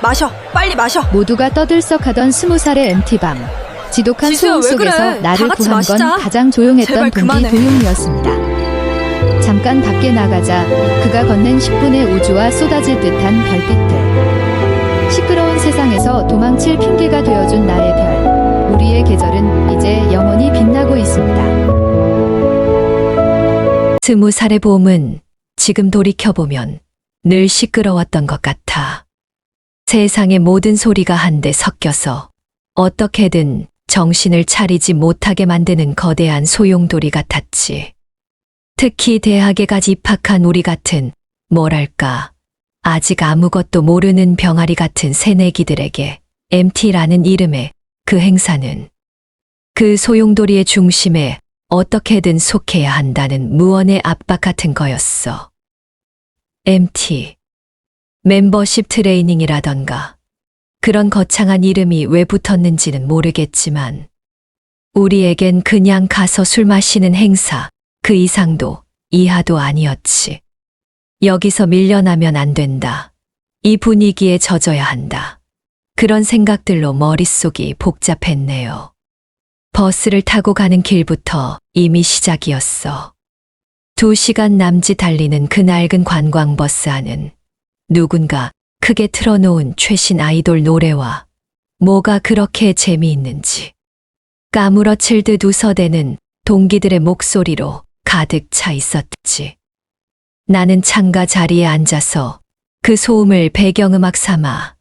마셔. 빨리 마셔. 모두가 떠들썩하던 20살의 MT방. 지독한 지수야, 소음 왜 그래? 속에서 나를 다 같이 구한 마시자. 건 가장 조용했던 제발 동기 그만해. 도윤이었습니다. 잠깐 밖에 나가자 그가 건넨 10분의 우주와 쏟아질 듯한 별빛들. 시끄러운 세상에서 도망칠 핑계가 되어준 나의 별. 우리의 계절은 이제 영원히 빛나고 있습니다. 20살의 봄은 지금 돌이켜보면 늘 시끄러웠던 것 같아. 세상의 모든 소리가 한데 섞여서 어떻게든 정신을 차리지 못하게 만드는 거대한 소용돌이 같았지. 특히 대학에 가지 입학한 우리 같은, 뭐랄까, 아직 아무것도 모르는 병아리 같은 새내기들에게 MT라는 이름의 그 행사는 그 소용돌이의 중심에 어떻게든 속해야 한다는 무언의 압박 같은 거였어. MT, 멤버십 트레이닝이라던가 그런 거창한 이름이 왜 붙었는지는 모르겠지만 우리에겐 그냥 가서 술 마시는 행사, 그 이상도 이하도 아니었지. 여기서 밀려나면 안 된다. 이 분위기에 젖어야 한다. 그런 생각들로 머릿속이 복잡했네요. 버스를 타고 가는 길부터 이미 시작이었어. 2시간 남짓 달리는 그 낡은 관광버스 안은 누군가 크게 틀어놓은 최신 아이돌 노래와 뭐가 그렇게 재미있는지 까무러칠 듯 웃어대는 동기들의 목소리로 가득 차 있었지. 나는 창가 자리에 앉아서 그 소음을 배경음악 삼아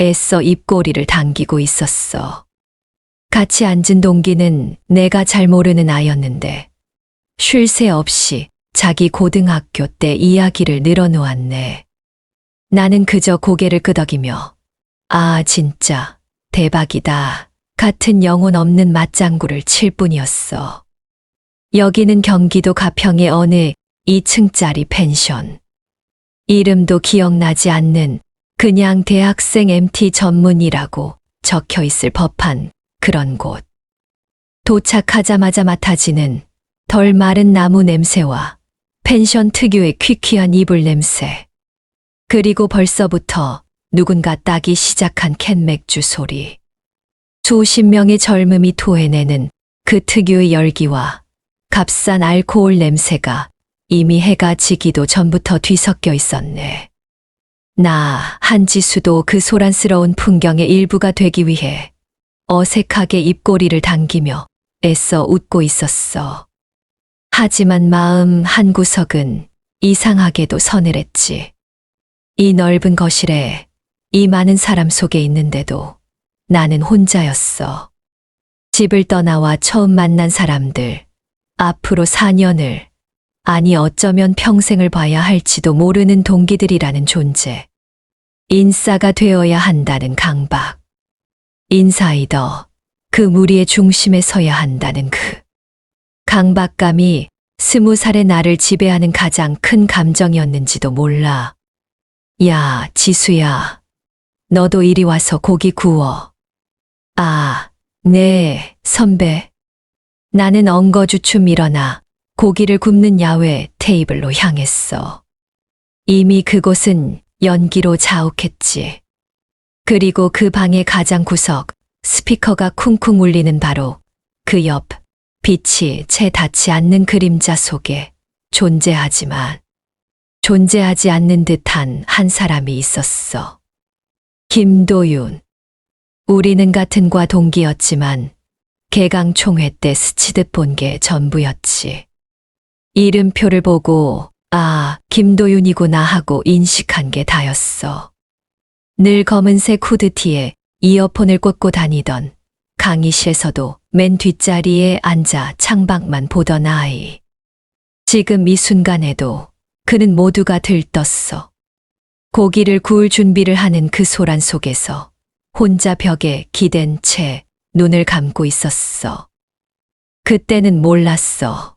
애써 입꼬리를 당기고 있었어. 같이 앉은 동기는 내가 잘 모르는 아였는데 쉴 새 없이 자기 고등학교 때 이야기를 늘어놓았네. 나는 그저 고개를 끄덕이며 아 진짜 대박이다 같은 영혼 없는 맞장구를 칠 뿐이었어. 여기는 경기도 가평의 어느 2층짜리 펜션. 이름도 기억나지 않는 그냥 대학생 MT 전문이라고 적혀 있을 법한 그런 곳. 도착하자마자 맡아지는 덜 마른 나무 냄새와 펜션 특유의 퀴퀴한 이불 냄새. 그리고 벌써부터 누군가 따기 시작한 캔 맥주 소리. 수십 명의 젊음이 토해내는 그 특유의 열기와 값싼 알코올 냄새가 이미 해가 지기도 전부터 뒤섞여 있었네. 나 한지수도 그 소란스러운 풍경의 일부가 되기 위해 어색하게 입꼬리를 당기며 애써 웃고 있었어. 하지만 마음 한구석은 이상하게도 서늘했지. 이 넓은 거실에 이 많은 사람 속에 있는데도 나는 혼자였어. 집을 떠나와 처음 만난 사람들, 앞으로 4년을, 아니 어쩌면 평생을 봐야 할지도 모르는 동기들이라는 존재. 인싸가 되어야 한다는 강박. 인사이더, 그 무리의 중심에 서야 한다는 그 강박감이 20살의 나를 지배하는 가장 큰 감정이었는지도 몰라. 야, 지수야. 너도 이리 와서 고기 구워. 아, 네, 선배. 나는 엉거주춤 일어나 고기를 굽는 야외 테이블로 향했어. 이미 그곳은 연기로 자욱했지. 그리고 그 방의 가장 구석, 스피커가 쿵쿵 울리는 바로 그 옆, 빛이 채 닿지 않는 그림자 속에 존재하지만 존재하지 않는 듯한 한 사람이 있었어. 김도윤. 우리는 같은 과 동기였지만 개강 총회 때 스치듯 본 게 전부였지. 이름표를 보고 아, 김도윤이구나 하고 인식한 게 다였어. 늘 검은색 후드티에 이어폰을 꽂고 다니던 강의실에서도 맨 뒷자리에 앉아 창밖만 보던 아이. 지금 이 순간에도 그는 모두가 들떴어. 고기를 구울 준비를 하는 그 소란 속에서 혼자 벽에 기댄 채 눈을 감고 있었어. 그때는 몰랐어.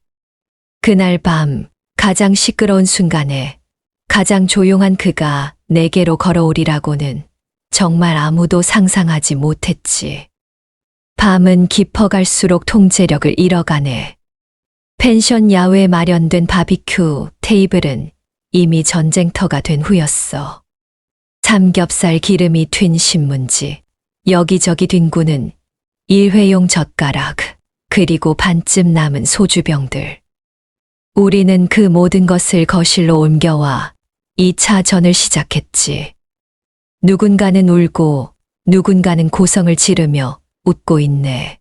그날 밤 가장 시끄러운 순간에 가장 조용한 그가 내게로 걸어오리라고는 정말 아무도 상상하지 못했지. 밤은 깊어갈수록 통제력을 잃어가네. 펜션 야외에 마련된 바비큐 테이블은 이미 전쟁터가 된 후였어. 삼겹살 기름이 튄 신문지, 여기저기 뒹구는 일회용 젓가락, 그리고 반쯤 남은 소주병들. 우리는 그 모든 것을 거실로 옮겨와 2차 전을 시작했지. 누군가는 울고 누군가는 고성을 지르며 웃고 있네.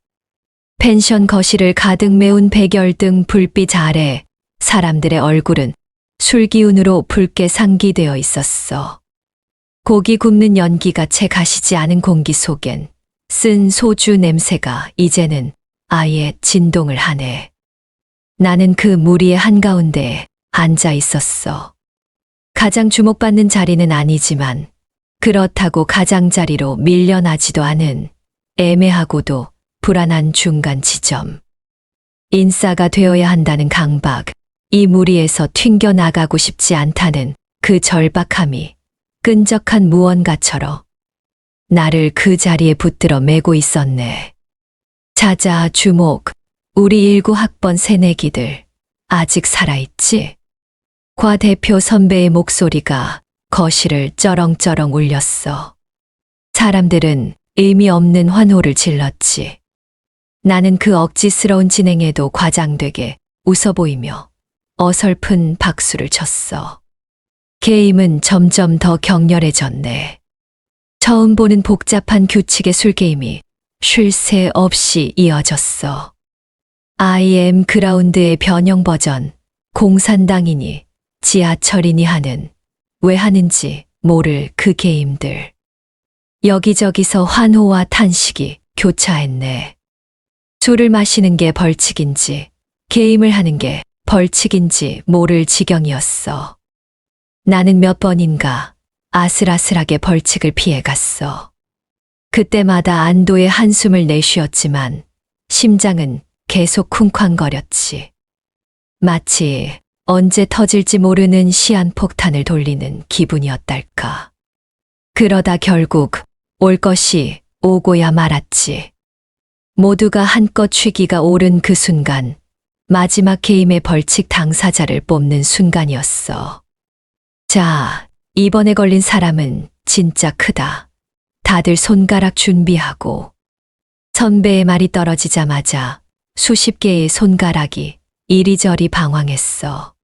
펜션 거실을 가득 메운 백열등 불빛 아래 사람들의 얼굴은 술기운으로 붉게 상기되어 있었어. 고기 굽는 연기가 채 가시지 않은 공기 속엔 쓴 소주 냄새가 이제는 아예 진동을 하네. 나는 그 무리의 한가운데에 앉아 있었어. 가장 주목받는 자리는 아니지만 그렇다고 가장자리로 밀려나지도 않은 애매하고도 불안한 중간 지점. 인싸가 되어야 한다는 강박, 이 무리에서 튕겨나가고 싶지 않다는 그 절박함이 끈적한 무언가처럼 나를 그 자리에 붙들어 매고 있었네. 자자, 주목, 우리 19학번 새내기들 아직 살아있지? 과 대표 선배의 목소리가 거실을 쩌렁쩌렁 울렸어. 사람들은 의미 없는 환호를 질렀지. 나는 그 억지스러운 진행에도 과장되게 웃어 보이며 어설픈 박수를 쳤어. 게임은 점점 더 격렬해졌네. 처음 보는 복잡한 규칙의 술게임이 쉴 새 없이 이어졌어. IM 그라운드의 변형 버전, 공산당이니 지하철이니 하는, 왜 하는지 모를 그 게임들. 여기저기서 환호와 탄식이 교차했네. 술을 마시는 게 벌칙인지, 게임을 하는 게 벌칙인지 모를 지경이었어. 나는 몇 번인가 아슬아슬하게 벌칙을 피해갔어. 그때마다 안도의 한숨을 내쉬었지만 심장은 계속 쿵쾅거렸지. 마치 언제 터질지 모르는 시한폭탄을 돌리는 기분이었달까. 그러다 결국 올 것이 오고야 말았지. 모두가 한껏 취기가 오른 그 순간, 마지막 게임의 벌칙 당사자를 뽑는 순간이었어. 자, 이번에 걸린 사람은 진짜 크다. 다들 손가락 준비하고. 선배의 말이 떨어지자마자 수십 개의 손가락이 이리저리 방황했어.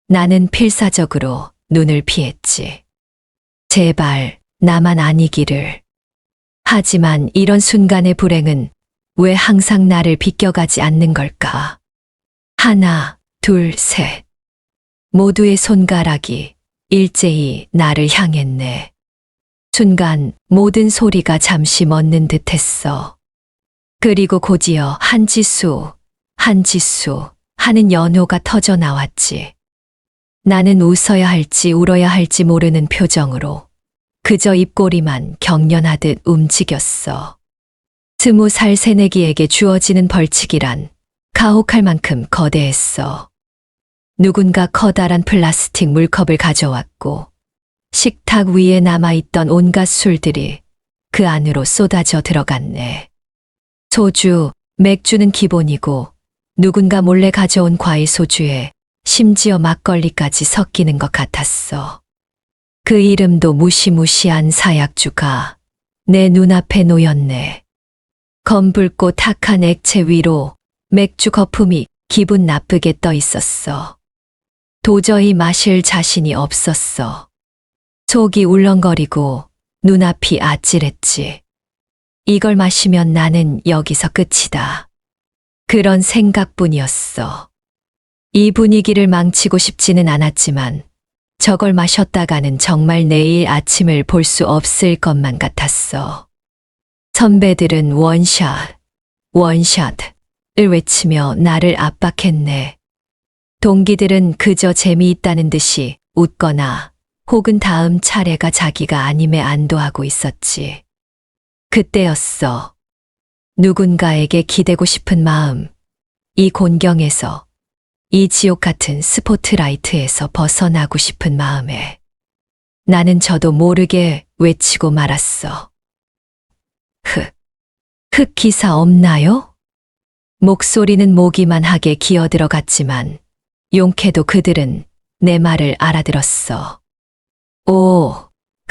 나는 필사적으로 눈을 피했지. 제발 나만 아니기를. 하지만 이런 순간의 불행은 왜 항상 나를 비껴가지 않는 걸까? 하나, 둘, 셋. 모두의 손가락이 일제히 나를 향했네. 순간 모든 소리가 잠시 멎는 듯했어. 그리고 곧이어 한지수, 한지수 하는 연호가 터져 나왔지. 나는 웃어야 할지 울어야 할지 모르는 표정으로 그저 입꼬리만 경련하듯 움직였어. 20살 새내기에게 주어지는 벌칙이란 가혹할 만큼 거대했어. 누군가 커다란 플라스틱 물컵을 가져왔고 식탁 위에 남아있던 온갖 술들이 그 안으로 쏟아져 들어갔네. 소주, 맥주는 기본이고 누군가 몰래 가져온 과일 소주에 심지어 막걸리까지 섞이는 것 같았어. 그 이름도 무시무시한 사약주가 내 눈앞에 놓였네. 검붉고 탁한 액체 위로 맥주 거품이 기분 나쁘게 떠 있었어. 도저히 마실 자신이 없었어. 속이 울렁거리고 눈앞이 아찔했지. 이걸 마시면 나는 여기서 끝이다. 그런 생각뿐이었어. 이 분위기를 망치고 싶지는 않았지만 저걸 마셨다가는 정말 내일 아침을 볼 수 없을 것만 같았어. 선배들은 원샷, 원샷을 외치며 나를 압박했네. 동기들은 그저 재미있다는 듯이 웃거나 혹은 다음 차례가 자기가 아님에 안도하고 있었지. 그때였어. 누군가에게 기대고 싶은 마음, 이 곤경에서, 이 지옥 같은 스포트라이트에서 벗어나고 싶은 마음에 나는 저도 모르게 외치고 말았어. 흑 기사 없나요? 목소리는 모기만 하게 기어들어갔지만 용케도 그들은 내 말을 알아들었어. 오,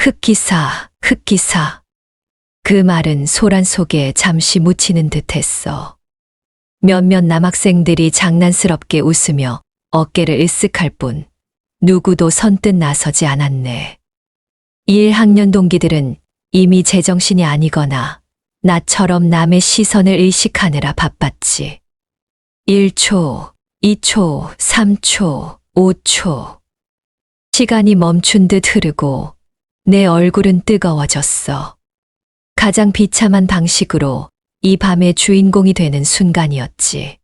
흑기사, 흑기사. 그 말은 소란 속에 잠시 묻히는 듯했어. 몇몇 남학생들이 장난스럽게 웃으며 어깨를 으쓱할 뿐 누구도 선뜻 나서지 않았네. 1학년 동기들은 이미 제정신이 아니거나 나처럼 남의 시선을 의식하느라 바빴지. 1초, 2초, 3초, 5초. 시간이 멈춘 듯 흐르고 내 얼굴은 뜨거워졌어. 가장 비참한 방식으로 이 밤의 주인공이 되는 순간이었지.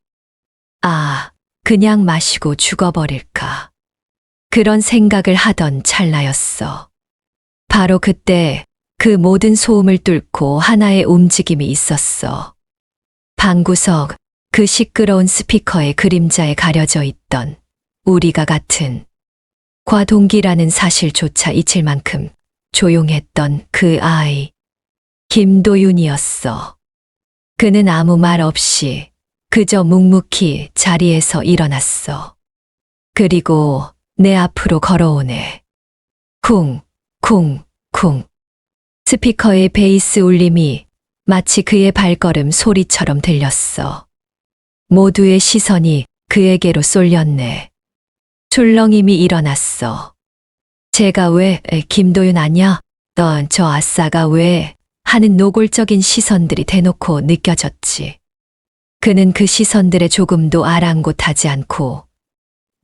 아, 그냥 마시고 죽어버릴까. 그런 생각을 하던 찰나였어. 바로 그때 그 모든 소음을 뚫고 하나의 움직임이 있었어. 방구석, 그 시끄러운 스피커의 그림자에 가려져 있던 우리가 같은 과동기라는 사실조차 잊힐 만큼 조용했던 그 아이. 김도윤이었어. 그는 아무 말 없이 그저 묵묵히 자리에서 일어났어. 그리고 내 앞으로 걸어오네. 쿵, 쿵, 쿵. 스피커의 베이스 울림이 마치 그의 발걸음 소리처럼 들렸어. 모두의 시선이 그에게로 쏠렸네. 출렁임이 일어났어. 제가 왜, 김도윤 아냐? 넌 저 아싸가 왜? 하는 노골적인 시선들이 대놓고 느껴졌지. 그는 그 시선들에 조금도 아랑곳하지 않고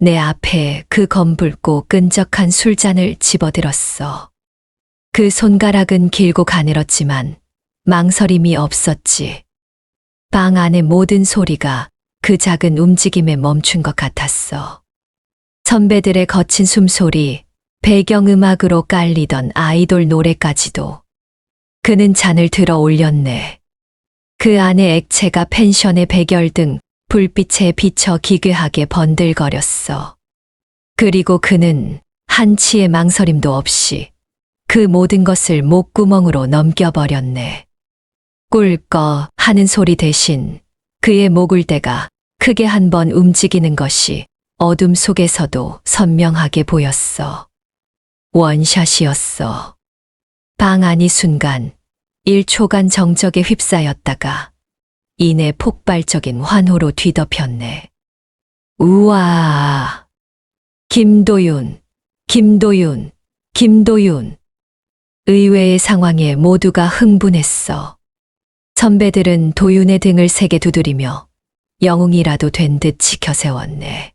내 앞에 그 검붉고 끈적한 술잔을 집어들었어. 그 손가락은 길고 가늘었지만 망설임이 없었지. 방 안의 모든 소리가 그 작은 움직임에 멈춘 것 같았어. 선배들의 거친 숨소리, 배경음악으로 깔리던 아이돌 노래까지도. 그는 잔을 들어 올렸네. 그 안에 액체가 펜션의 백열등 불빛에 비쳐 기괴하게 번들거렸어. 그리고 그는 한치의 망설임도 없이 그 모든 것을 목구멍으로 넘겨버렸네. 꿀꺽 하는 소리 대신 그의 목울대가 크게 한 번 움직이는 것이 어둠 속에서도 선명하게 보였어. 원샷이었어. 방 안이 순간 1초간 정적에 휩싸였다가 이내 폭발적인 환호로 뒤덮였네. 우와! 김도윤, 김도윤, 김도윤. 의외의 상황에 모두가 흥분했어. 선배들은 도윤의 등을 세게 두드리며 영웅이라도 된 듯 지켜세웠네.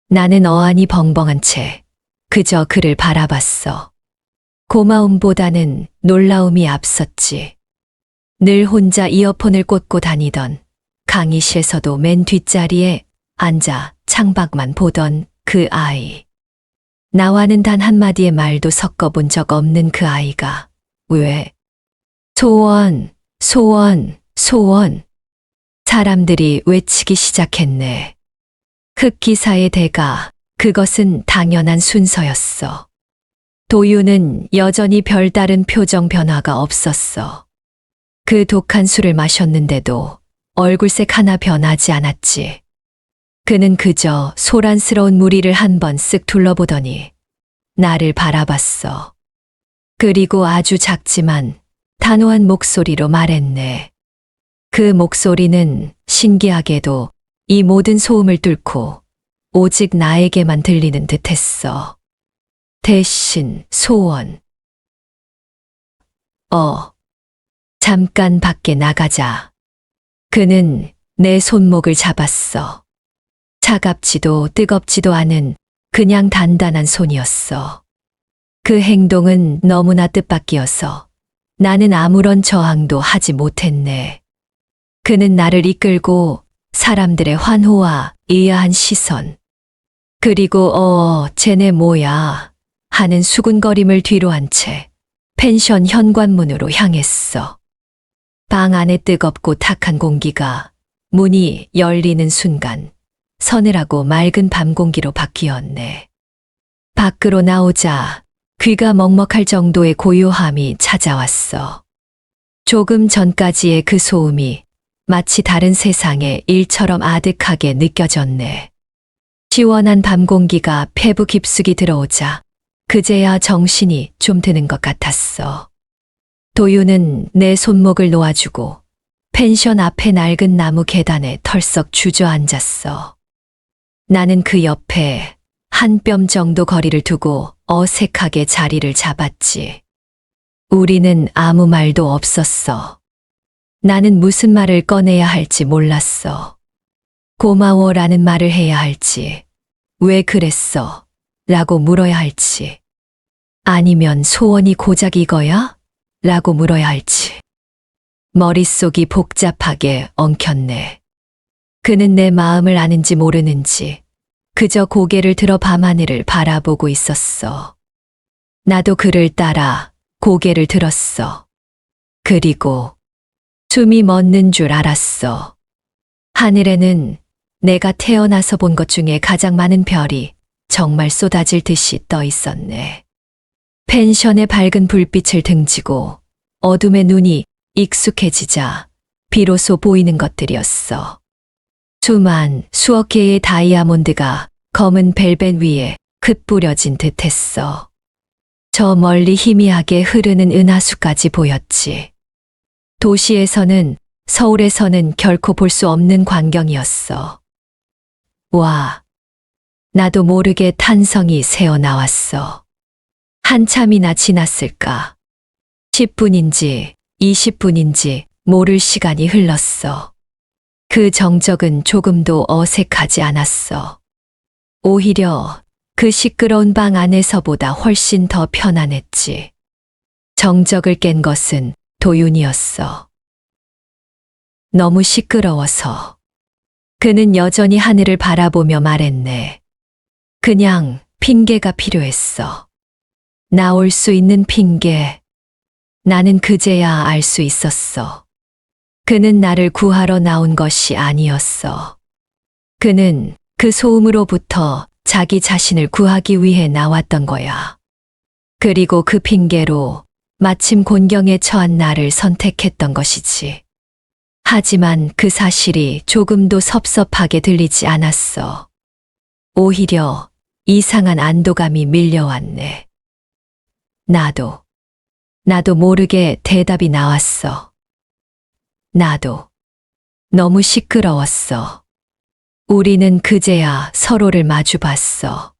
나는 어안이 벙벙한 채 그저 그를 바라봤어. 고마움보다는 놀라움이 앞섰지. 늘 혼자 이어폰을 꽂고 다니던 강의실에서도 맨 뒷자리에 앉아 창밖만 보던 그 아이. 나와는 단 한마디의 말도 섞어본 적 없는 그 아이가 왜? 소원, 소원, 소원. 사람들이 외치기 시작했네. 흑기사의 대가, 그것은 당연한 순서였어. 도윤은 여전히 별다른 표정 변화가 없었어. 그 독한 술을 마셨는데도 얼굴색 하나 변하지 않았지. 그는 그저 소란스러운 무리를 한번 쓱 둘러보더니 나를 바라봤어. 그리고 아주 작지만 단호한 목소리로 말했네. 그 목소리는 신기하게도 이 모든 소음을 뚫고 오직 나에게만 들리는 듯했어. 대신 소원. 잠깐 밖에 나가자. 그는 내 손목을 잡았어. 차갑지도 뜨겁지도 않은 그냥 단단한 손이었어. 그 행동은 너무나 뜻밖이어서 나는 아무런 저항도 하지 못했네. 그는 나를 이끌고 사람들의 환호와 의아한 시선, 그리고 쟤네 뭐야 하는 수군거림을 뒤로 한 채 펜션 현관문으로 향했어. 방 안의 뜨겁고 탁한 공기가 문이 열리는 순간 서늘하고 맑은 밤 공기로 바뀌었네. 밖으로 나오자 귀가 먹먹할 정도의 고요함이 찾아왔어. 조금 전까지의 그 소음이 마치 다른 세상의 일처럼 아득하게 느껴졌네. 시원한 밤 공기가 폐부 깊숙이 들어오자 그제야 정신이 좀 드는 것 같았어. 도유는 내 손목을 놓아주고 펜션 앞에 낡은 나무 계단에 털썩 주저앉았어. 나는 그 옆에 한 뼘 정도 거리를 두고 어색하게 자리를 잡았지. 우리는 아무 말도 없었어. 나는 무슨 말을 꺼내야 할지 몰랐어. 고마워라는 말을 해야 할지, 왜 그랬어? 라고 물어야 할지, 아니면 소원이 고작 이거야? 라고 물어야 할지. 머릿속이 복잡하게 엉켰네. 그는 내 마음을 아는지 모르는지 그저 고개를 들어 밤하늘을 바라보고 있었어. 나도 그를 따라 고개를 들었어. 그리고 숨이 멎는 줄 알았어. 하늘에는 내가 태어나서 본 것 중에 가장 많은 별이 정말 쏟아질 듯이 떠 있었네. 펜션의 밝은 불빛을 등지고 어둠의 눈이 익숙해지자 비로소 보이는 것들이었어. 수억 개의 다이아몬드가 검은 벨벳 위에 흩뿌려진 듯했어. 저 멀리 희미하게 흐르는 은하수까지 보였지. 도시에서는, 서울에서는 결코 볼 수 없는 광경이었어. 와, 나도 모르게 탄성이 새어나왔어. 한참이나 지났을까. 10분인지 20분인지 모를 시간이 흘렀어. 그 정적은 조금도 어색하지 않았어. 오히려 그 시끄러운 방 안에서보다 훨씬 더 편안했지. 정적을 깬 것은 도윤이었어. 너무 시끄러워서. 그는 여전히 하늘을 바라보며 말했네. 그냥 핑계가 필요했어. 나올 수 있는 핑계. 나는 그제야 알 수 있었어. 그는 나를 구하러 나온 것이 아니었어. 그는 그 소음으로부터 자기 자신을 구하기 위해 나왔던 거야. 그리고 그 핑계로 마침 곤경에 처한 나를 선택했던 것이지. 하지만 그 사실이 조금도 섭섭하게 들리지 않았어. 오히려 이상한 안도감이 밀려왔네. 나도 모르게 대답이 나왔어. 나도 너무 시끄러웠어. 우리는 그제야 서로를 마주봤어.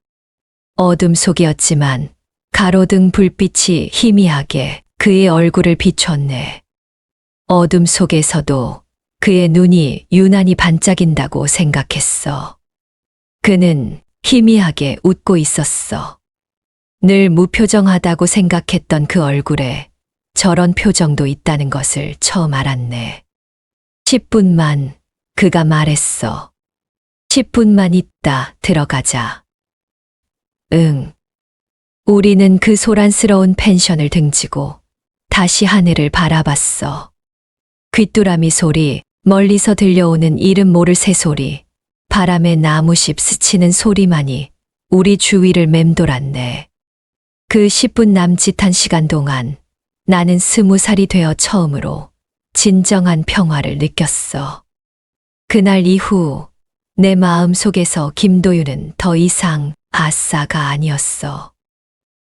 어둠 속이었지만 가로등 불빛이 희미하게 그의 얼굴을 비췄네. 어둠 속에서도 그의 눈이 유난히 반짝인다고 생각했어. 그는 희미하게 웃고 있었어. 늘 무표정하다고 생각했던 그 얼굴에 저런 표정도 있다는 것을 처음 알았네. 10분만, 그가 말했어. 10분만 있다 들어가자. 응. 우리는 그 소란스러운 펜션을 등지고 다시 하늘을 바라봤어. 귀뚜라미 소리, 멀리서 들려오는 이름 모를 새소리, 바람에 나무십 스치는 소리만이 우리 주위를 맴돌았네. 그 10분 남짓한 시간 동안 나는 20살이 되어 처음으로 진정한 평화를 느꼈어. 그날 이후 내 마음 속에서 김도윤은 더 이상 아싸가 아니었어.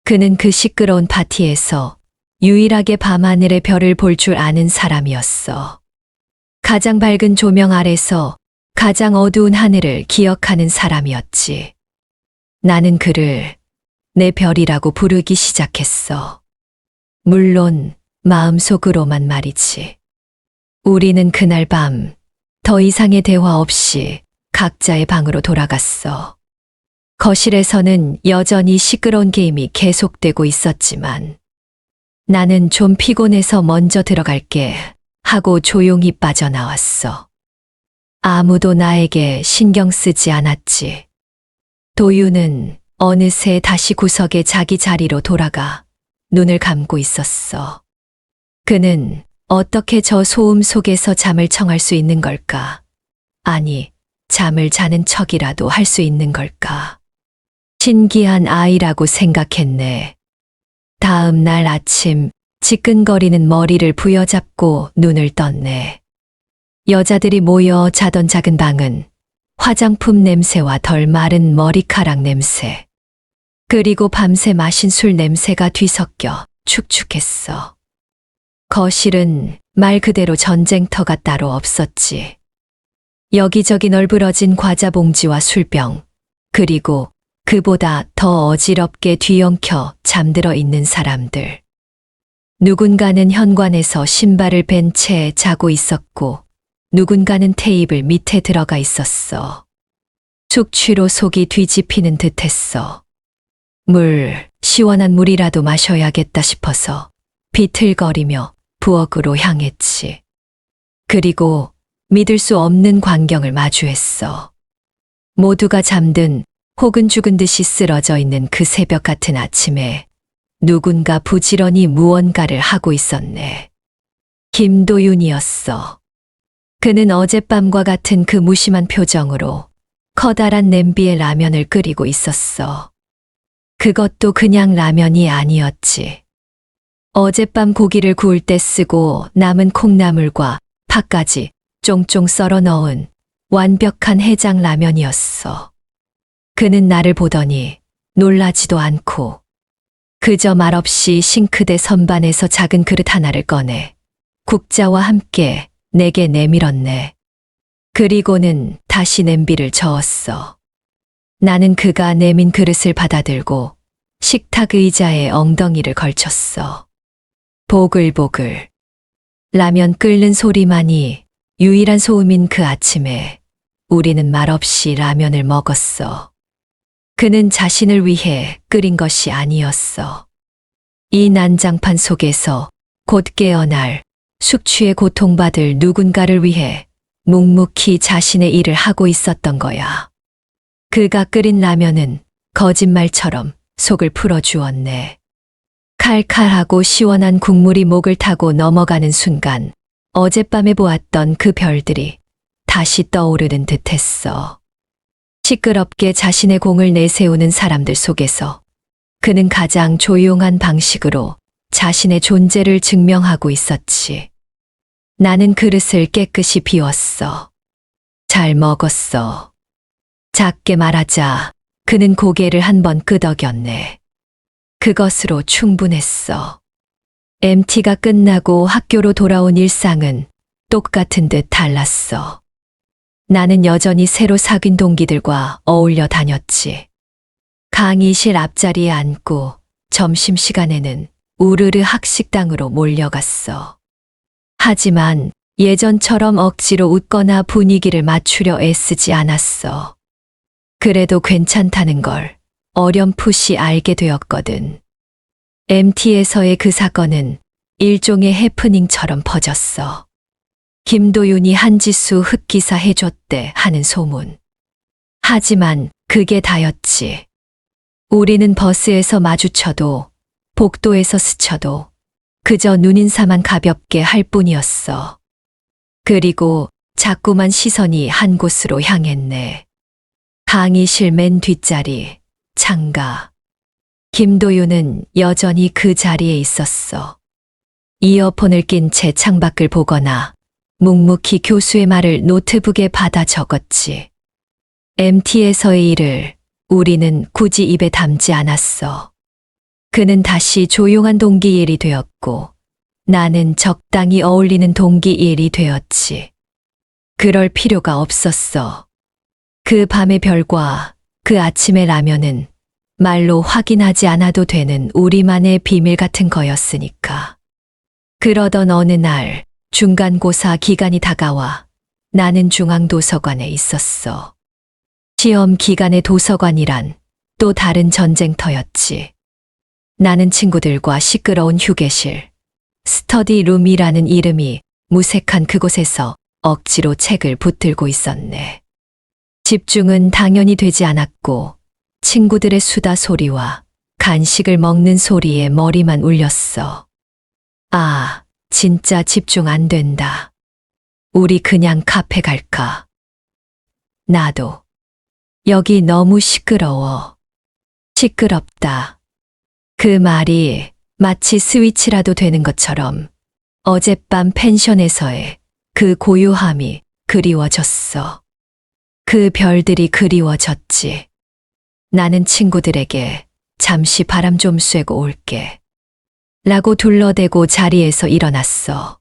그는 그 시끄러운 파티에서 유일하게 밤하늘의 별을 볼 줄 아는 사람이었어. 가장 밝은 조명 아래서 가장 어두운 하늘을 기억하는 사람이었지. 나는 그를 내 별이라고 부르기 시작했어. 물론 마음속으로만 말이지. 우리는 그날 밤 더 이상의 대화 없이 각자의 방으로 돌아갔어. 거실에서는 여전히 시끄러운 게임이 계속되고 있었지만 나는 좀 피곤해서 먼저 들어갈게 하고 조용히 빠져나왔어. 아무도 나에게 신경 쓰지 않았지. 도윤은 어느새 다시 구석에 자기 자리로 돌아가 눈을 감고 있었어. 그는 어떻게 저 소음 속에서 잠을 청할 수 있는 걸까? 아니, 잠을 자는 척이라도 할 수 있는 걸까? 신기한 아이라고 생각했네. 다음 날 아침 지끈거리는 머리를 부여잡고 눈을 떴네. 여자들이 모여 자던 작은 방은 화장품 냄새와 덜 마른 머리카락 냄새, 그리고 밤새 마신 술 냄새가 뒤섞여 축축했어. 거실은 말 그대로 전쟁터가 따로 없었지. 여기저기 널브러진 과자 봉지와 술병, 그리고 그보다 더 어지럽게 뒤엉켜 잠들어 있는 사람들. 누군가는 현관에서 신발을 벤 채 자고 있었고, 누군가는 테이블 밑에 들어가 있었어. 숙취로 속이 뒤집히는 듯했어. 시원한 물이라도 마셔야겠다 싶어서 비틀거리며 부엌으로 향했지. 그리고 믿을 수 없는 광경을 마주했어. 모두가 잠든 혹은 죽은 듯이 쓰러져 있는 그 새벽 같은 아침에 누군가 부지런히 무언가를 하고 있었네. 김도윤이었어. 그는 어젯밤과 같은 그 무심한 표정으로 커다란 냄비에 라면을 끓이고 있었어. 그것도 그냥 라면이 아니었지. 어젯밤 고기를 구울 때 쓰고 남은 콩나물과 파까지 쫑쫑 썰어 넣은 완벽한 해장 라면이었어. 그는 나를 보더니 놀라지도 않고 그저 말없이 싱크대 선반에서 작은 그릇 하나를 꺼내 국자와 함께 내게 내밀었네. 그리고는 다시 냄비를 저었어. 나는 그가 내민 그릇을 받아들고 식탁 의자에 엉덩이를 걸쳤어. 보글보글. 라면 끓는 소리만이 유일한 소음인 그 아침에 우리는 말없이 라면을 먹었어. 그는 자신을 위해 끓인 것이 아니었어. 이 난장판 속에서 곧 깨어날 숙취에 고통받을 누군가를 위해 묵묵히 자신의 일을 하고 있었던 거야. 그가 끓인 라면은 거짓말처럼 속을 풀어주었네. 칼칼하고 시원한 국물이 목을 타고 넘어가는 순간 어젯밤에 보았던 그 별들이 다시 떠오르는 듯했어. 시끄럽게 자신의 공을 내세우는 사람들 속에서 그는 가장 조용한 방식으로 자신의 존재를 증명하고 있었지. 나는 그릇을 깨끗이 비웠어. 잘 먹었어. 작게 말하자 그는 고개를 한번 끄덕였네. 그것으로 충분했어. MT가 끝나고 학교로 돌아온 일상은 똑같은 듯 달랐어. 나는 여전히 새로 사귄 동기들과 어울려 다녔지. 강의실 앞자리에 앉고 점심시간에는 우르르 학식당으로 몰려갔어. 하지만 예전처럼 억지로 웃거나 분위기를 맞추려 애쓰지 않았어. 그래도 괜찮다는 걸 어렴풋이 알게 되었거든. MT에서의 그 사건은 일종의 해프닝처럼 퍼졌어. 김도윤이 한지수 흑기사 해줬대 하는 소문. 하지만 그게 다였지. 우리는 버스에서 마주쳐도 복도에서 스쳐도 그저 눈인사만 가볍게 할 뿐이었어. 그리고 자꾸만 시선이 한 곳으로 향했네. 강의실 맨 뒷자리, 창가. 김도윤은 여전히 그 자리에 있었어. 이어폰을 낀 채 창밖을 보거나 묵묵히 교수의 말을 노트북에 받아 적었지. MT에서의 일을 우리는 굳이 입에 담지 않았어. 그는 다시 조용한 동기 일이 되었고 나는 적당히 어울리는 동기 일이 되었지. 그럴 필요가 없었어. 그 밤의 별과 그 아침의 라면은 말로 확인하지 않아도 되는 우리만의 비밀 같은 거였으니까. 그러던 어느 날 중간고사 기간이 다가와 나는 중앙도서관에 있었어. 시험 기간의 도서관이란 또 다른 전쟁터였지. 나는 친구들과 시끄러운 휴게실, 스터디룸이라는 이름이 무색한 그곳에서 억지로 책을 붙들고 있었네. 집중은 당연히 되지 않았고 친구들의 수다 소리와 간식을 먹는 소리에 머리만 울렸어. 아, 진짜 집중 안 된다. 우리 그냥 카페 갈까? 나도. 여기 너무 시끄러워. 시끄럽다. 그 말이 마치 스위치라도 되는 것처럼 어젯밤 펜션에서의 그 고요함이 그리워졌어. 그 별들이 그리워졌지. 나는 친구들에게 잠시 바람 좀 쐬고 올게. 라고 둘러대고 자리에서 일어났어.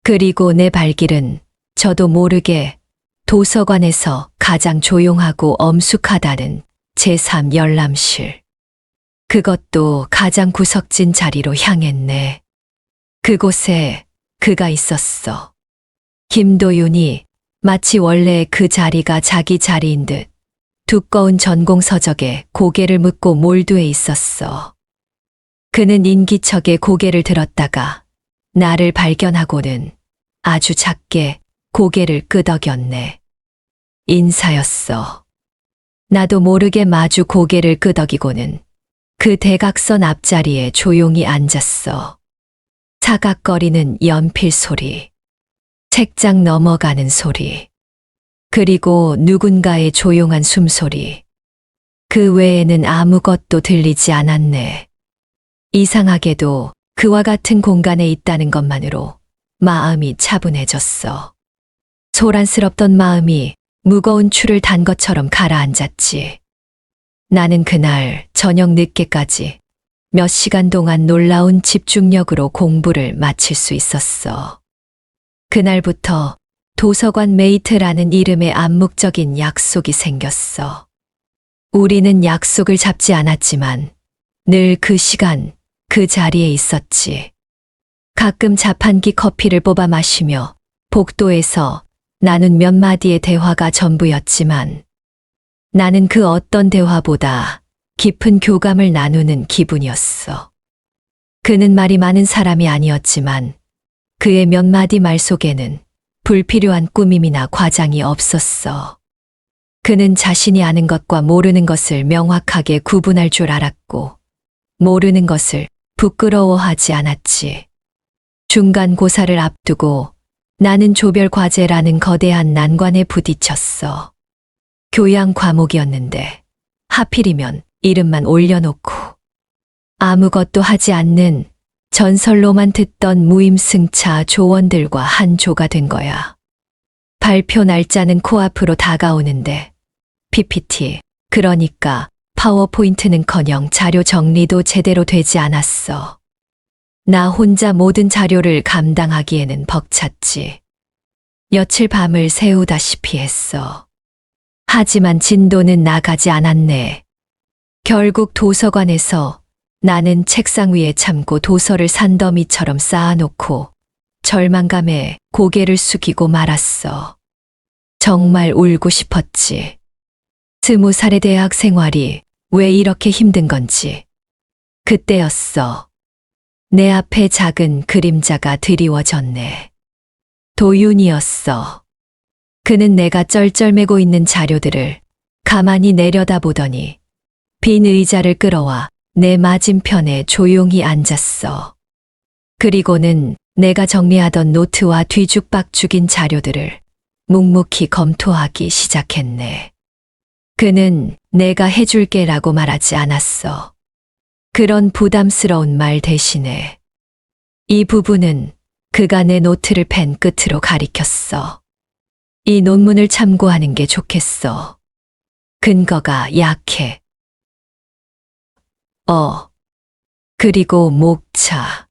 그리고 내 발길은 저도 모르게 도서관에서 가장 조용하고 엄숙하다는 제3 열람실. 그것도 가장 구석진 자리로 향했네. 그곳에 그가 있었어. 김도윤이 마치 원래 그 자리가 자기 자리인 듯 두꺼운 전공서적에 고개를 묻고 몰두해 있었어. 그는 인기척에 고개를 들었다가 나를 발견하고는 아주 작게 고개를 끄덕였네. 인사였어. 나도 모르게 마주 고개를 끄덕이고는 그 대각선 앞자리에 조용히 앉았어. 사각거리는 연필 소리, 책장 넘어가는 소리, 그리고 누군가의 조용한 숨소리. 그 외에는 아무것도 들리지 않았네. 이상하게도 그와 같은 공간에 있다는 것만으로 마음이 차분해졌어. 소란스럽던 마음이 무거운 추를 단 것처럼 가라앉았지. 나는 그날 저녁 늦게까지 몇 시간 동안 놀라운 집중력으로 공부를 마칠 수 있었어. 그날부터 도서관 메이트라는 이름의 암묵적인 약속이 생겼어. 우리는 약속을 잡지 않았지만 늘 그 시간, 그 자리에 있었지. 가끔 자판기 커피를 뽑아 마시며 복도에서 나눈 몇 마디의 대화가 전부였지만 나는 그 어떤 대화보다 깊은 교감을 나누는 기분이었어. 그는 말이 많은 사람이 아니었지만 그의 몇 마디 말 속에는 불필요한 꾸밈이나 과장이 없었어. 그는 자신이 아는 것과 모르는 것을 명확하게 구분할 줄 알았고 모르는 것을 부끄러워하지 않았지. 중간고사를 앞두고 나는 조별 과제라는 거대한 난관에 부딪혔어. 교양 과목이었는데 하필이면 이름만 올려놓고 아무것도 하지 않는 전설로만 듣던 무임승차 조원들과 한 조가 된 거야. 발표 날짜는 코앞으로 다가오는데 PPT, 그러니까 파워포인트는커녕 자료 정리도 제대로 되지 않았어. 나 혼자 모든 자료를 감당하기에는 벅찼지. 며칠 밤을 새우다시피 했어. 하지만 진도는 나가지 않았네. 결국 도서관에서 나는 책상 위에 참고 도서를 산더미처럼 쌓아놓고 절망감에 고개를 숙이고 말았어. 정말 울고 싶었지. 20살의 대학 생활이 왜 이렇게 힘든 건지. 그때였어. 내 앞에 작은 그림자가 드리워졌네. 도윤이었어. 그는 내가 쩔쩔매고 있는 자료들을 가만히 내려다보더니 빈 의자를 끌어와 내 맞은편에 조용히 앉았어. 그리고는 내가 정리하던 노트와 뒤죽박죽인 자료들을 묵묵히 검토하기 시작했네. 그는 내가 해줄게라고 말하지 않았어. 그런 부담스러운 말 대신에 이 부분은 그가 내 노트를 펜 끝으로 가리켰어. 이 논문을 참고하는 게 좋겠어. 근거가 약해. 그리고 목차.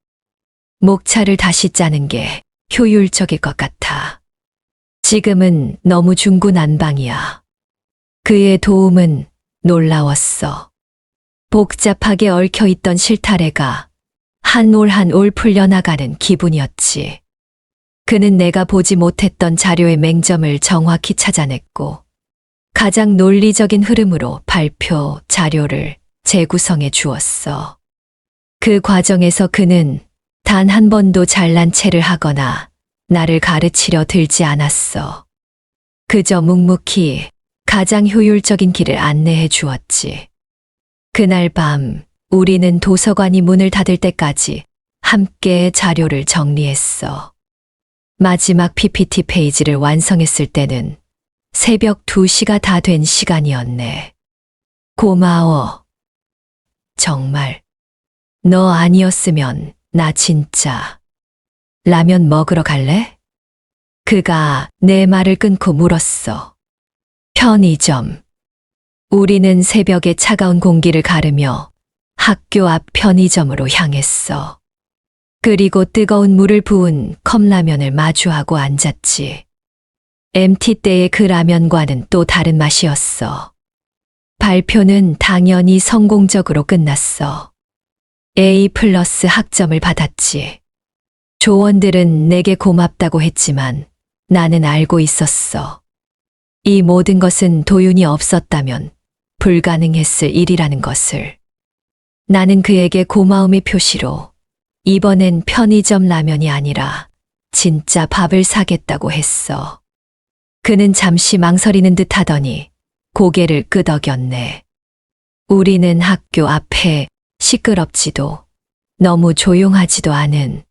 목차를 다시 짜는 게 효율적일 것 같아. 지금은 너무 중구난방이야. 그의 도움은 놀라웠어. 복잡하게 얽혀있던 실타래가 한 올 한 올 풀려나가는 기분이었지. 그는 내가 보지 못했던 자료의 맹점을 정확히 찾아냈고 가장 논리적인 흐름으로 발표 자료를 재구성해 주었어. 그 과정에서 그는 단 한 번도 잘난 체를 하거나 나를 가르치려 들지 않았어. 그저 묵묵히 가장 효율적인 길을 안내해 주었지. 그날 밤 우리는 도서관이 문을 닫을 때까지 함께 자료를 정리했어. 마지막 PPT 페이지를 완성했을 때는 새벽 2시가 다 된 시간이었네. 고마워. 정말. 너 아니었으면 나 진짜. 라면 먹으러 갈래? 그가 내 말을 끊고 물었어. 편의점. 우리는 새벽의 차가운 공기를 가르며 학교 앞 편의점으로 향했어. 그리고 뜨거운 물을 부은 컵라면을 마주하고 앉았지. MT 때의 그 라면과는 또 다른 맛이었어. 발표는 당연히 성공적으로 끝났어. A+ 학점을 받았지. 조원들은 내게 고맙다고 했지만 나는 알고 있었어. 이 모든 것은 도윤이 없었다면 불가능했을 일이라는 것을. 나는 그에게 고마움의 표시로 이번엔 편의점 라면이 아니라 진짜 밥을 사겠다고 했어. 그는 잠시 망설이는 듯 하더니 고개를 끄덕였네. 우리는 학교 앞에 시끄럽지도 너무 조용하지도 않은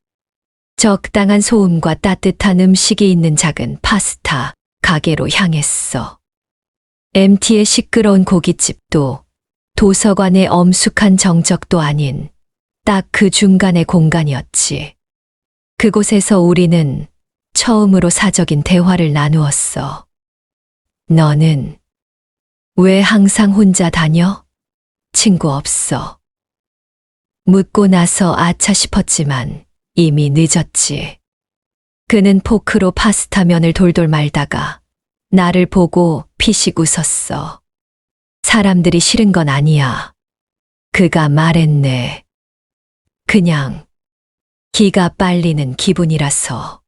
적당한 소음과 따뜻한 음식이 있는 작은 파스타 가게로 향했어. MT의 시끄러운 고깃집도 도서관의 엄숙한 정적도 아닌 딱 그 중간의 공간이었지. 그곳에서 우리는 처음으로 사적인 대화를 나누었어. 너는 왜 항상 혼자 다녀? 친구 없어. 묻고 나서 아차 싶었지만 이미 늦었지. 그는 포크로 파스타 면을 돌돌 말다가 나를 보고 피식 웃었어. 사람들이 싫은 건 아니야. 그가 말했네. 그냥 기가 빨리는 기분이라서.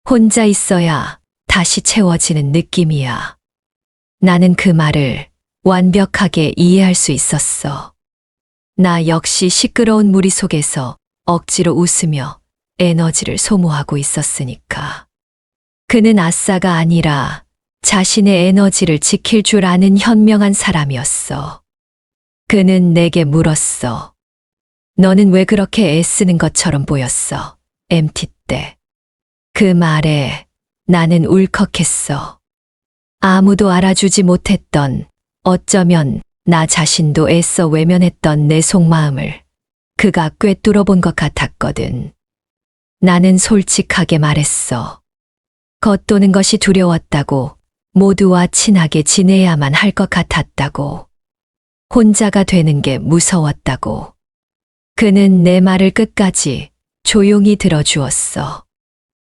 혼자 있어야 다시 채워지는 느낌이야. 나는 그 말을 완벽하게 이해할 수 있었어. 나 역시 시끄러운 무리 속에서 억지로 웃으며 에너지를 소모하고 있었으니까. 그는 아싸가 아니라 자신의 에너지를 지킬 줄 아는 현명한 사람이었어. 그는 내게 물었어. 너는 왜 그렇게 애쓰는 것처럼 보였어? MT 때. 그 말에 나는 울컥했어. 아무도 알아주지 못했던, 어쩌면 나 자신도 애써 외면했던 내 속마음을 그가 꿰뚫어 본 것 같았거든. 나는 솔직하게 말했어. 겉도는 것이 두려웠다고, 모두와 친하게 지내야만 할 것 같았다고, 혼자가 되는 게 무서웠다고. 그는 내 말을 끝까지 조용히 들어주었어.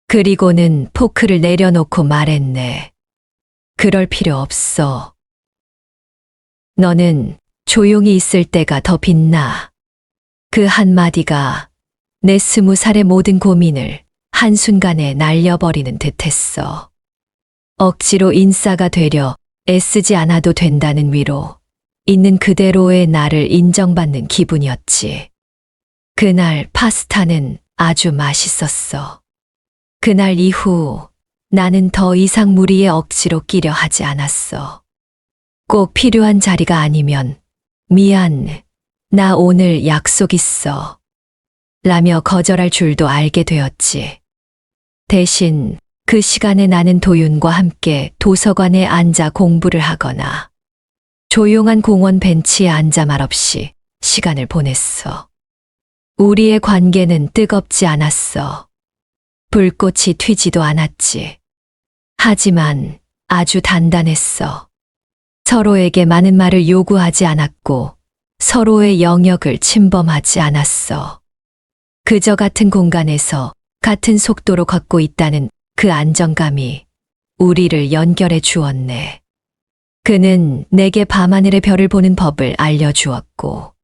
그리고는 포크를 내려놓고 말했네. 그럴 필요 없어. 너는 조용히 있을 때가 더 빛나. 그 한마디가 내 20살의 모든 고민을 한순간에 날려버리는 듯했어. 억지로 인싸가 되려 애쓰지 않아도 된다는 위로, 있는 그대로의 나를 인정받는 기분이었지. 그날 파스타는 아주 맛있었어. 그날 이후 나는 더 이상 무리에 억지로 끼려 하지 않았어. 꼭 필요한 자리가 아니면 미안, 나 오늘 약속 있어. 라며 거절할 줄도 알게 되었지. 대신 그 시간에 나는 도윤과 함께 도서관에 앉아 공부를 하거나 조용한 공원 벤치에 앉아 말없이 시간을 보냈어. 우리의 관계는 뜨겁지 않았어. 불꽃이 튀지도 않았지. 하지만 아주 단단했어. 서로에게 많은 말을 요구하지 않았고 서로의 영역을 침범하지 않았어. 그저 같은 공간에서 같은 속도로 걷고 있다는 그 안정감이 우리를 연결해 주었네. 그는 내게 밤하늘의 별을 보는 법을 알려주었고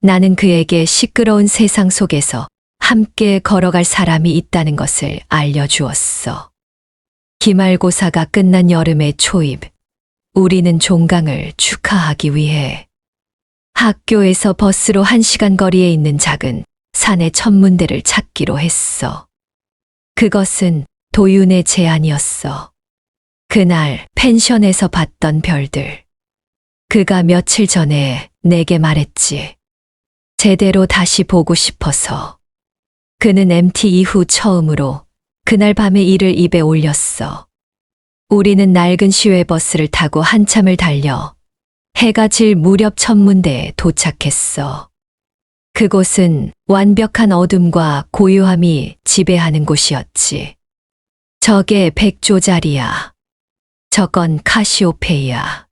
나는 그에게 시끄러운 세상 속에서 함께 걸어갈 사람이 있다는 것을 알려주었어. 기말고사가 끝난 여름의 초입, 우리는 종강을 축하하기 위해 학교에서 버스로 1시간 거리에 있는 작은 산의 천문대를 찾기로 했어. 그것은 도윤의 제안이었어. 그날 펜션에서 봤던 별들. 그가 며칠 전에 내게 말했지. 제대로 다시 보고 싶어서. 그는 MT 이후 처음으로 그날 밤에 이를 입에 올렸어. 우리는 낡은 시외버스를 타고 한참을 달려 해가 질 무렵 천문대에 도착했어. 그곳은 완벽한 어둠과 고요함이 지배하는 곳이었지. 저게 백조자리야. 저건 카시오페이야.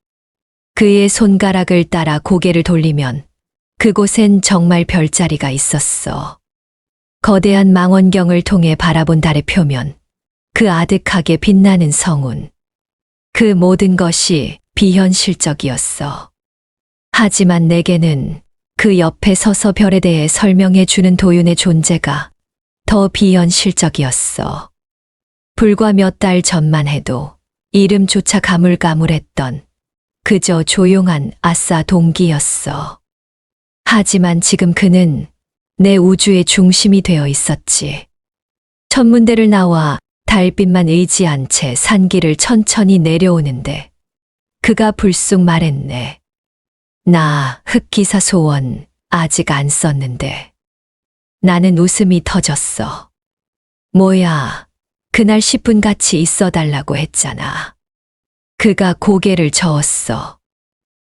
그의 손가락을 따라 고개를 돌리면 그곳엔 정말 별자리가 있었어. 거대한 망원경을 통해 바라본 달의 표면, 그 아득하게 빛나는 성운. 그 모든 것이 비현실적이었어. 하지만 내게는 그 옆에 서서 별에 대해 설명해 주는 도윤의 존재가 더 비현실적이었어. 불과 몇 달 전만 해도 이름조차 가물가물했던 그저 조용한 아싸 동기였어. 하지만 지금 그는 내 우주의 중심이 되어 있었지. 천문대를 나와 달빛만 의지한 채 산길을 천천히 내려오는데 그가 불쑥 말했네. 나 흑기사 소원 아직 안 썼는데. 나는 웃음이 터졌어. 뭐야, 그날 10분 같이 있어 달라고 했잖아. 그가 고개를 저었어.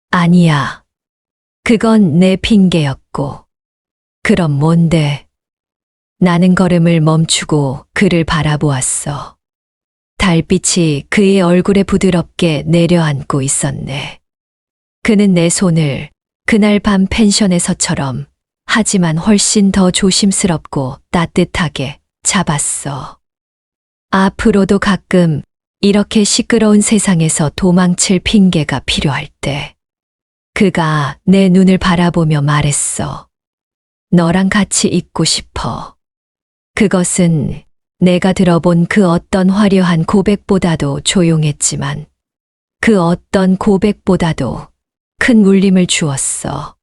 아니야. 그건 내 핑계였고. 그럼 뭔데? 나는 걸음을 멈추고 그를 바라보았어. 달빛이 그의 얼굴에 부드럽게 내려앉고 있었네. 그는 내 손을 그날 밤 펜션에서처럼 하지만 훨씬 더 조심스럽고 따뜻하게 잡았어. 앞으로도 가끔 이렇게 시끄러운 세상에서 도망칠 핑계가 필요할 때 그가 내 눈을 바라보며 말했어. 너랑 같이 있고 싶어. 그것은 내가 들어본 그 어떤 화려한 고백보다도 조용했지만 그 어떤 고백보다도 큰 울림을 주었어.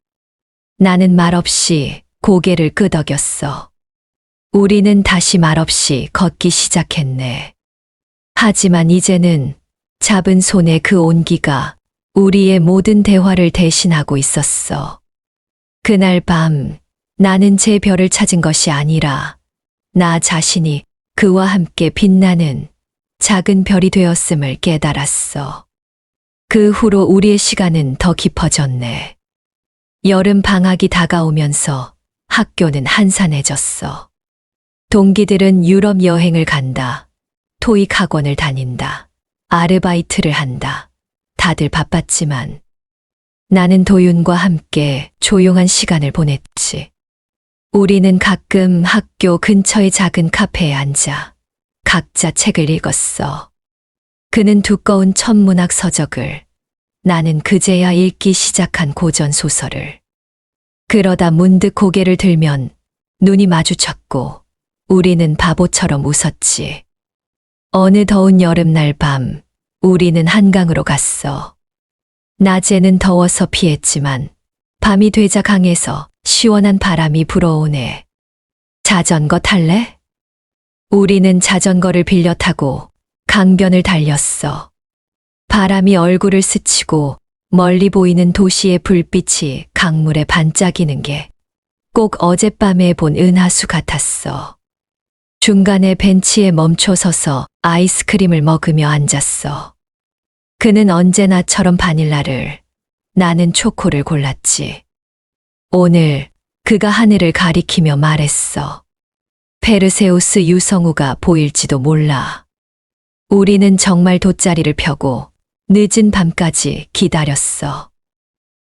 나는 말없이 고개를 끄덕였어. 우리는 다시 말없이 걷기 시작했네. 하지만 이제는 잡은 손에 그 온기가 우리의 모든 대화를 대신하고 있었어. 그날 밤 나는 제 별을 찾은 것이 아니라 나 자신이 그와 함께 빛나는 작은 별이 되었음을 깨달았어. 그 후로 우리의 시간은 더 깊어졌네. 여름 방학이 다가오면서 학교는 한산해졌어. 동기들은 유럽 여행을 간다. 토익 학원을 다닌다. 아르바이트를 한다. 다들 바빴지만 나는 도윤과 함께 조용한 시간을 보냈지. 우리는 가끔 학교 근처의 작은 카페에 앉아 각자 책을 읽었어. 그는 두꺼운 천문학 서적을, 나는 그제야 읽기 시작한 고전 소설을. 그러다 문득 고개를 들면 눈이 마주쳤고 우리는 바보처럼 웃었지. 어느 더운 여름날 밤 우리는 한강으로 갔어. 낮에는 더워서 피했지만 밤이 되자 강에서 시원한 바람이 불어오네. 자전거 탈래? 우리는 자전거를 빌려 타고 강변을 달렸어. 바람이 얼굴을 스치고 멀리 보이는 도시의 불빛이 강물에 반짝이는 게 꼭 어젯밤에 본 은하수 같았어. 중간에 벤치에 멈춰 서서 아이스크림을 먹으며 앉았어. 그는 언제나처럼 바닐라를, 나는 초코를 골랐지. 오늘 그가 하늘을 가리키며 말했어. 페르세우스 유성우가 보일지도 몰라. 우리는 정말 돗자리를 펴고 늦은 밤까지 기다렸어.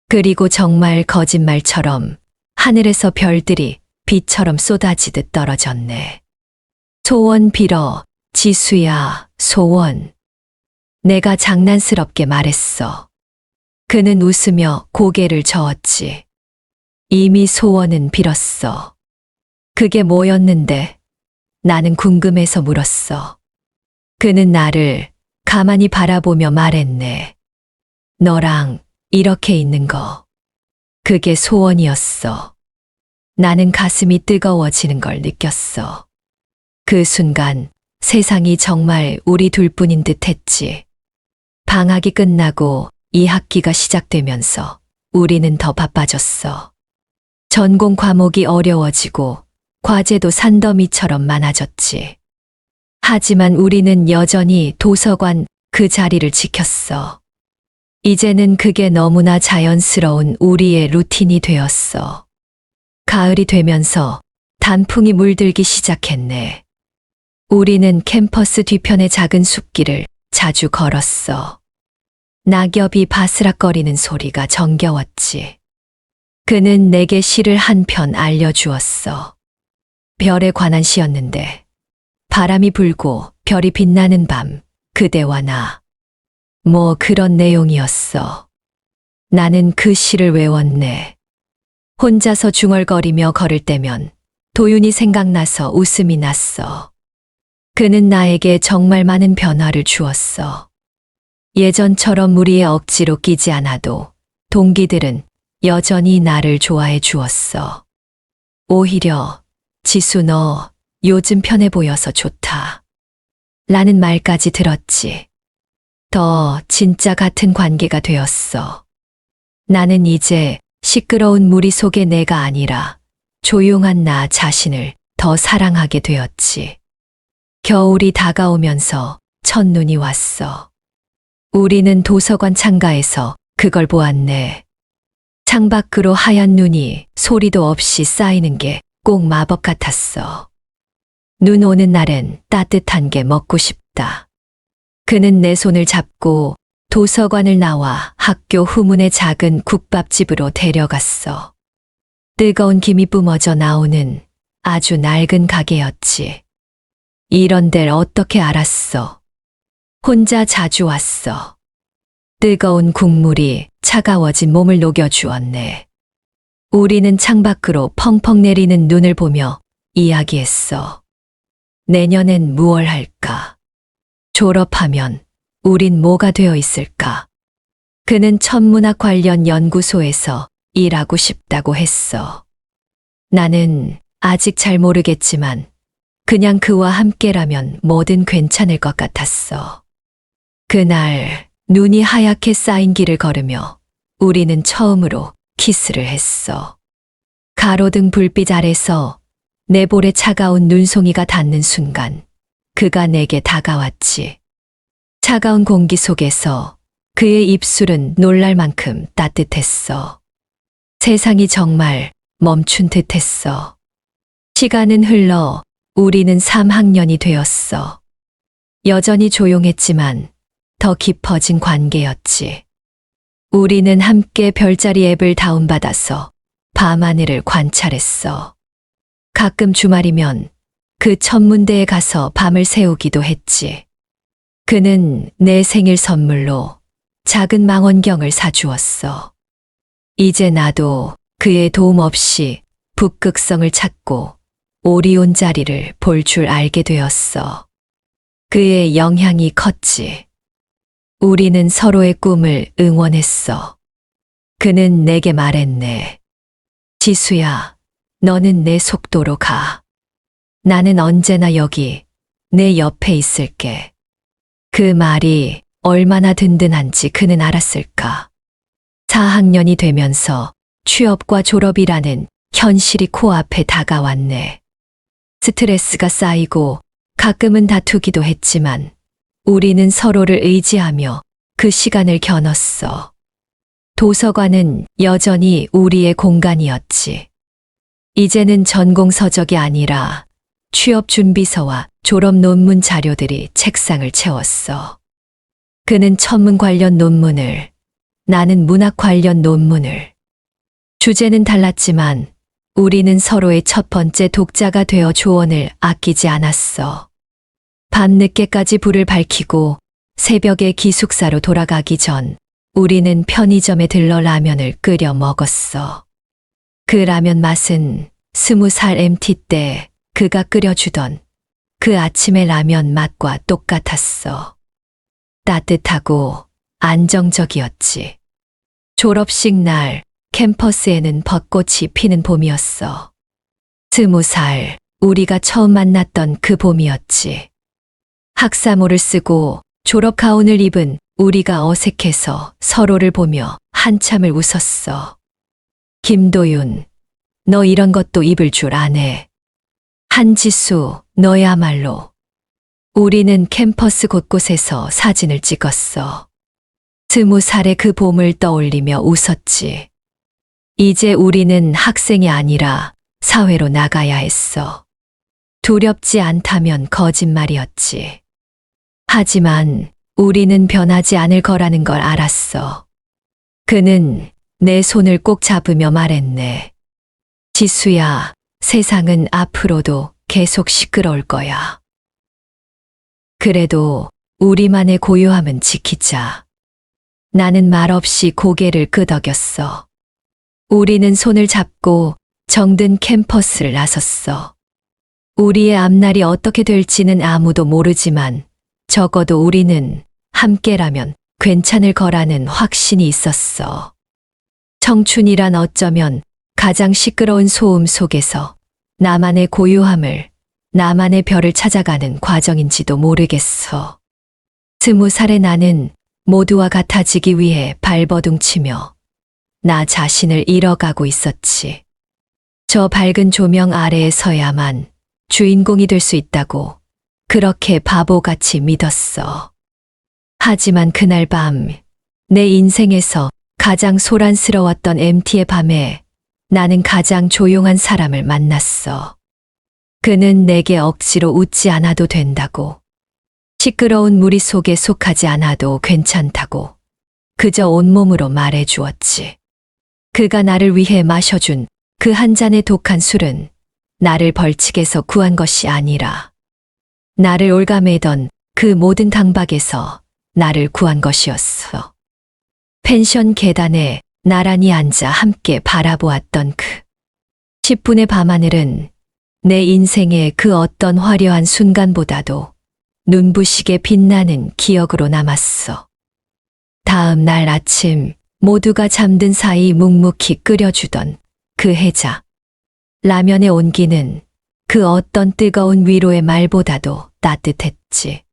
그리고 정말 거짓말처럼 하늘에서 별들이 비처럼 쏟아지듯 떨어졌네. 소원 빌어, 지수야, 소원. 내가 장난스럽게 말했어. 그는 웃으며 고개를 저었지. 이미 소원은 빌었어. 그게 뭐였는데? 나는 궁금해서 물었어. 그는 나를 가만히 바라보며 말했네. 너랑 이렇게 있는 거. 그게 소원이었어. 나는 가슴이 뜨거워지는 걸 느꼈어. 그 순간 세상이 정말 우리 둘뿐인 듯 했지. 방학이 끝나고 2학기가 시작되면서 우리는 더 바빠졌어. 전공 과목이 어려워지고 과제도 산더미처럼 많아졌지. 하지만 우리는 여전히 도서관 그 자리를 지켰어. 이제는 그게 너무나 자연스러운 우리의 루틴이 되었어. 가을이 되면서 단풍이 물들기 시작했네. 우리는 캠퍼스 뒤편의 작은 숲길을 자주 걸었어. 낙엽이 바스락거리는 소리가 정겨웠지. 그는 내게 시를 한 편 알려주었어. 별에 관한 시였는데, 바람이 불고 별이 빛나는 밤, 그대와 나. 뭐 그런 내용이었어. 나는 그 시를 외웠네. 혼자서 중얼거리며 걸을 때면 도윤이 생각나서 웃음이 났어. 그는 나에게 정말 많은 변화를 주었어. 예전처럼 무리에 억지로 끼지 않아도 동기들은 여전히 나를 좋아해 주었어. 오히려 지수 너 요즘 편해 보여서 좋다. 라는 말까지 들었지. 더 진짜 같은 관계가 되었어. 나는 이제 시끄러운 무리 속의 내가 아니라 조용한 나 자신을 더 사랑하게 되었지. 겨울이 다가오면서 첫눈이 왔어. 우리는 도서관 창가에서 그걸 보았네. 창밖으로 하얀 눈이 소리도 없이 쌓이는 게 꼭 마법 같았어. 눈 오는 날엔 따뜻한 게 먹고 싶다. 그는 내 손을 잡고 도서관을 나와 학교 후문의 작은 국밥집으로 데려갔어. 뜨거운 김이 뿜어져 나오는 아주 낡은 가게였지. 이런 데를 어떻게 알았어? 혼자 자주 왔어. 뜨거운 국물이 차가워진 몸을 녹여주었네. 우리는 창밖으로 펑펑 내리는 눈을 보며 이야기했어. 내년엔 무얼 할까? 졸업하면 우린 뭐가 되어 있을까? 그는 천문학 관련 연구소에서 일하고 싶다고 했어. 나는 아직 잘 모르겠지만 그냥 그와 함께라면 뭐든 괜찮을 것 같았어. 그날 눈이 하얗게 쌓인 길을 걸으며 우리는 처음으로 키스를 했어. 가로등 불빛 아래서 내 볼에 차가운 눈송이가 닿는 순간 그가 내게 다가왔지. 차가운 공기 속에서 그의 입술은 놀랄 만큼 따뜻했어. 세상이 정말 멈춘 듯 했어. 시간은 흘러 우리는 3학년이 되었어. 여전히 조용했지만 더 깊어진 관계였지. 우리는 함께 별자리 앱을 다운받아서 밤하늘을 관찰했어. 가끔 주말이면 그 천문대에 가서 밤을 새우기도 했지. 그는 내 생일 선물로 작은 망원경을 사주었어. 이제 나도 그의 도움 없이 북극성을 찾고 오리온 자리를 볼 줄 알게 되었어. 그의 영향이 컸지. 우리는 서로의 꿈을 응원했어. 그는 내게 말했네. 지수야, 너는 내 속도로 가. 나는 언제나 여기 내 옆에 있을게. 그 말이 얼마나 든든한지 그는 알았을까. 4학년이 되면서 취업과 졸업이라는 현실이 코앞에 다가왔네. 스트레스가 쌓이고 가끔은 다투기도 했지만 우리는 서로를 의지하며 그 시간을 겨눴어. 도서관은 여전히 우리의 공간이었지. 이제는 전공 서적이 아니라 취업 준비서와 졸업 논문 자료들이 책상을 채웠어. 그는 천문 관련 논문을, 나는 문학 관련 논문을. 주제는 달랐지만 우리는 서로의 첫 번째 독자가 되어 조언을 아끼지 않았어. 밤늦게까지 불을 밝히고 새벽에 기숙사로 돌아가기 전 우리는 편의점에 들러 라면을 끓여 먹었어. 그 라면 맛은 20살 MT 때 그가 끓여주던 그 아침의 라면 맛과 똑같았어. 따뜻하고 안정적이었지. 졸업식 날 캠퍼스에는 벚꽃이 피는 봄이었어. 20살, 우리가 처음 만났던 그 봄이었지. 학사모를 쓰고 졸업 가운을 입은 우리가 어색해서 서로를 보며 한참을 웃었어. 김도윤, 너 이런 것도 입을 줄 아네. 한지수, 너야말로. 우리는 캠퍼스 곳곳에서 사진을 찍었어. 20살의 그 봄을 떠올리며 웃었지. 이제 우리는 학생이 아니라 사회로 나가야 했어. 두렵지 않다면 거짓말이었지. 하지만 우리는 변하지 않을 거라는 걸 알았어. 그는 내 손을 꼭 잡으며 말했네. 지수야, 세상은 앞으로도 계속 시끄러울 거야. 그래도 우리만의 고요함은 지키자. 나는 말없이 고개를 끄덕였어. 우리는 손을 잡고 정든 캠퍼스를 나섰어. 우리의 앞날이 어떻게 될지는 아무도 모르지만 적어도 우리는 함께라면 괜찮을 거라는 확신이 있었어. 청춘이란 어쩌면 가장 시끄러운 소음 속에서 나만의 고요함을, 나만의 별을 찾아가는 과정인지도 모르겠어. 20살의 나는 모두와 같아지기 위해 발버둥치며 나 자신을 잃어가고 있었지. 저 밝은 조명 아래에 서야만 주인공이 될 수 있다고 그렇게 바보같이 믿었어. 하지만 그날 밤, 내 인생에서 가장 소란스러웠던 MT의 밤에 나는 가장 조용한 사람을 만났어. 그는 내게 억지로 웃지 않아도 된다고, 시끄러운 무리 속에 속하지 않아도 괜찮다고 그저 온몸으로 말해 주었지. 그가 나를 위해 마셔준 그 한 잔의 독한 술은 나를 벌칙에서 구한 것이 아니라 나를 올가매던 그 모든 강박에서 나를 구한 것이었어. 펜션 계단에 나란히 앉아 함께 바라보았던 그 10분의 밤하늘은 내 인생의 그 어떤 화려한 순간보다도 눈부시게 빛나는 기억으로 남았어. 다음 날 아침 모두가 잠든 사이 묵묵히 끓여주던 그 해자. 라면의 온기는 그 어떤 뜨거운 위로의 말보다도 따뜻했지.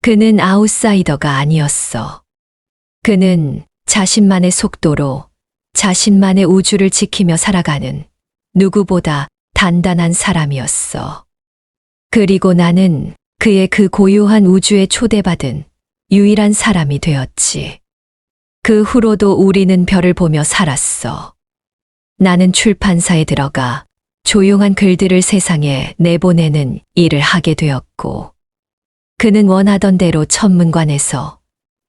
그는 아웃사이더가 아니었어. 그는 자신만의 속도로 자신만의 우주를 지키며 살아가는 누구보다 단단한 사람이었어. 그리고 나는 그의 그 고요한 우주에 초대받은 유일한 사람이 되었지. 그 후로도 우리는 별을 보며 살았어. 나는 출판사에 들어가 조용한 글들을 세상에 내보내는 일을 하게 되었고, 그는 원하던 대로 천문관에서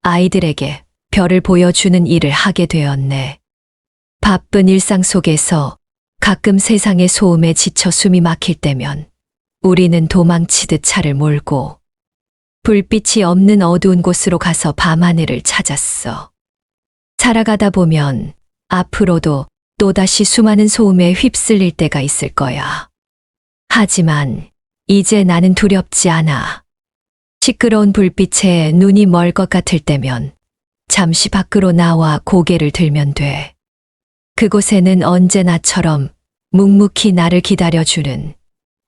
아이들에게 별을 보여주는 일을 하게 되었네. 바쁜 일상 속에서 가끔 세상의 소음에 지쳐 숨이 막힐 때면 우리는 도망치듯 차를 몰고 불빛이 없는 어두운 곳으로 가서 밤하늘을 찾았어. 살아가다 보면 앞으로도 또다시 수많은 소음에 휩쓸릴 때가 있을 거야. 하지만 이제 나는 두렵지 않아. 시끄러운 불빛에 눈이 멀 것 같을 때면 잠시 밖으로 나와 고개를 들면 돼. 그곳에는 언제나처럼 묵묵히 나를 기다려주는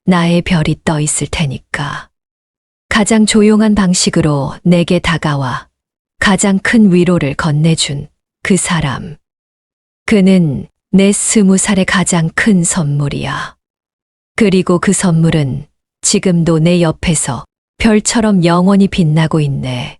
나의 별이 떠 있을 테니까. 가장 조용한 방식으로 내게 다가와 가장 큰 위로를 건네준 그 사람. 그는 내 20살의 가장 큰 선물이야. 그리고 그 선물은 지금도 내 옆에서 별처럼 영원히 빛나고 있네.